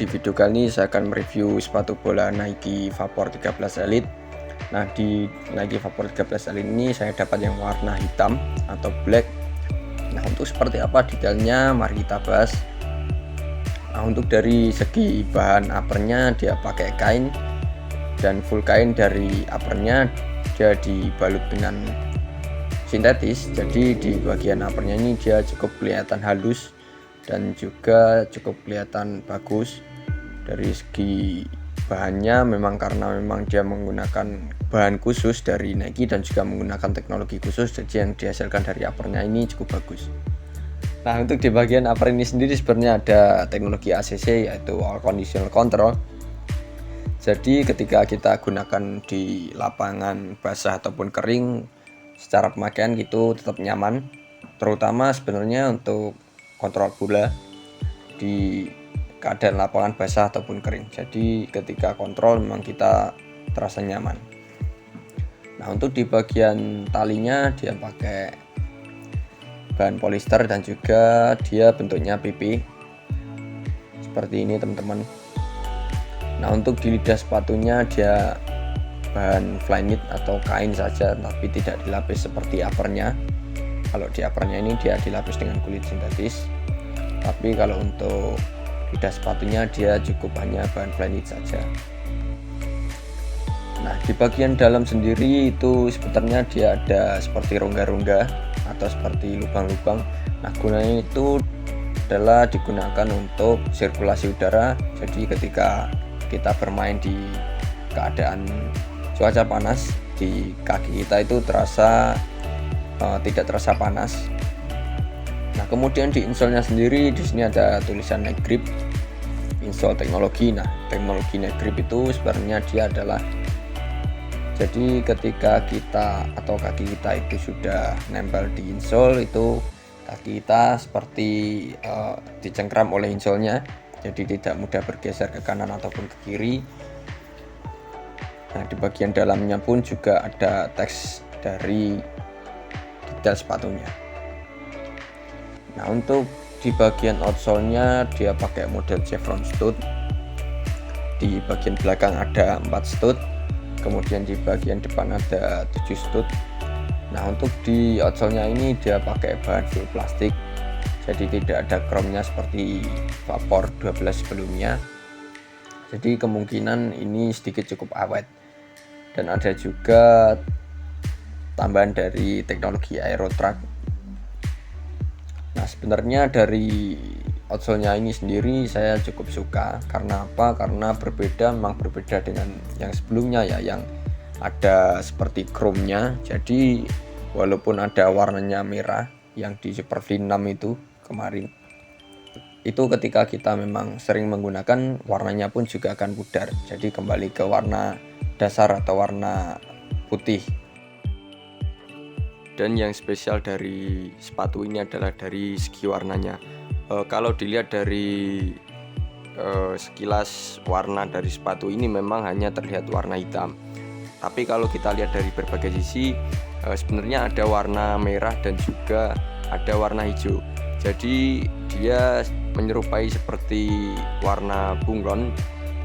Di video kali ini saya akan mereview sepatu bola Nike Vapor 13 Elite. Nah, di Nike Vapor 13 Elite ini saya dapat yang warna hitam atau black. Nah, untuk seperti apa detailnya mari kita bahas. Nah, untuk dari segi bahan uppernya dia pakai kain dan full kain. Dari uppernya dia dibalut dengan sintetis, jadi di bagian uppernya ini dia cukup kelihatan halus dan juga cukup kelihatan bagus. Dari segi bahannya karena memang dia menggunakan bahan khusus dari Nike dan juga menggunakan teknologi khusus, jadi yang dihasilkan dari uppernya ini cukup bagus. Nah, untuk di bagian upper ini sendiri sebenarnya ada teknologi ACC, yaitu All Conditional Control. Jadi ketika kita gunakan di lapangan basah ataupun kering, secara pemakaian gitu tetap nyaman, terutama sebenarnya untuk kontrol bola di keadaan lapangan basah ataupun kering. Jadi ketika kontrol memang kita terasa nyaman. Nah, untuk di bagian talinya dia pakai bahan polyester dan juga dia bentuknya PP seperti ini, teman-teman. Nah, untuk di lidah sepatunya dia bahan flyknit atau kain saja, tapi tidak dilapis seperti uppernya. Kalau di uppernya ini dia dilapis dengan kulit sintetis, tapi kalau untuk lidah sepatunya dia cukup hanya bahan flyknit saja. Nah, di bagian dalam sendiri itu sebenarnya dia ada seperti rongga-rongga atau seperti lubang-lubang. Nah, gunanya itu adalah digunakan untuk sirkulasi udara. Jadi ketika kita bermain di keadaan cuaca panas, di kaki kita itu tidak terasa panas. Nah, kemudian di insole-nya sendiri di sini ada tulisan Nike Grip insole teknologi. Nah, teknologi Nike Grip itu sebenarnya dia adalah, jadi ketika kita atau kaki kita itu sudah nempel di insole, itu kaki kita seperti dicengkram oleh insole-nya, jadi tidak mudah bergeser ke kanan ataupun ke kiri. Nah, di bagian dalamnya pun juga ada teks dari detail sepatunya. Nah, untuk di bagian outsole-nya dia pakai model chevron stud. Di bagian belakang ada 4 stud, kemudian di bagian depan ada 7 stud. Nah, untuk di outsole-nya ini dia pakai bahan full plastik, jadi tidak ada chrome-nya seperti Vapor 12 sebelumnya. Jadi kemungkinan ini sedikit cukup awet. Dan ada juga tambahan dari teknologi Aerotrack. Nah, sebenarnya dari outsole-nya ini sendiri saya cukup suka. Karena apa? Karena memang berbeda dengan yang sebelumnya ya, yang ada seperti chrome-nya. Jadi walaupun ada warnanya merah yang di Super V6 itu kemarin, itu ketika kita memang sering menggunakan, warnanya pun juga akan pudar. Jadi kembali ke warna dasar atau warna putih. Dan yang spesial dari sepatu ini adalah dari segi warnanya. Kalau dilihat dari sekilas warna dari sepatu ini memang hanya terlihat warna hitam, tapi kalau kita lihat dari berbagai sisi sebenarnya ada warna merah dan juga ada warna hijau. Jadi dia menyerupai seperti warna bunglon,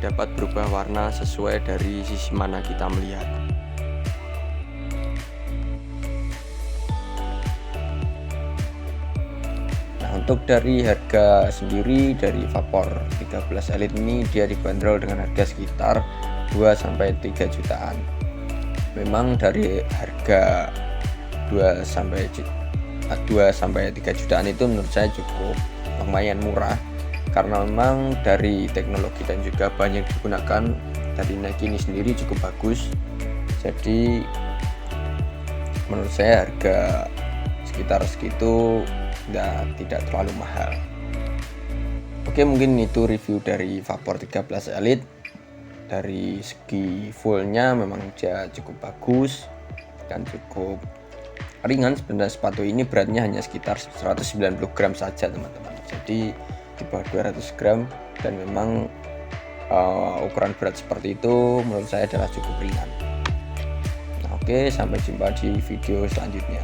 dapat berubah warna sesuai dari sisi mana kita melihat. Nah, untuk dari harga sendiri dari Vapor 13 Elite ini dia dibanderol dengan harga sekitar 2-3 jutaan. Memang dari harga 2-3 jutaan itu menurut saya cukup lumayan murah, karena memang dari teknologi dan juga bahan yang digunakan dari Nike ini sendiri cukup bagus. Jadi menurut saya harga sekitar segitu tidak terlalu mahal. Oke, mungkin itu review dari Vapor 13 Elite. Dari segi fullnya memang dia cukup bagus dan cukup ringan. Sebenarnya sepatu ini beratnya hanya sekitar 190 gram saja, teman-teman. Jadi di bawah 200 gram, dan memang ukuran berat seperti itu menurut saya adalah cukup ringan. Nah, oke, sampai jumpa di video selanjutnya.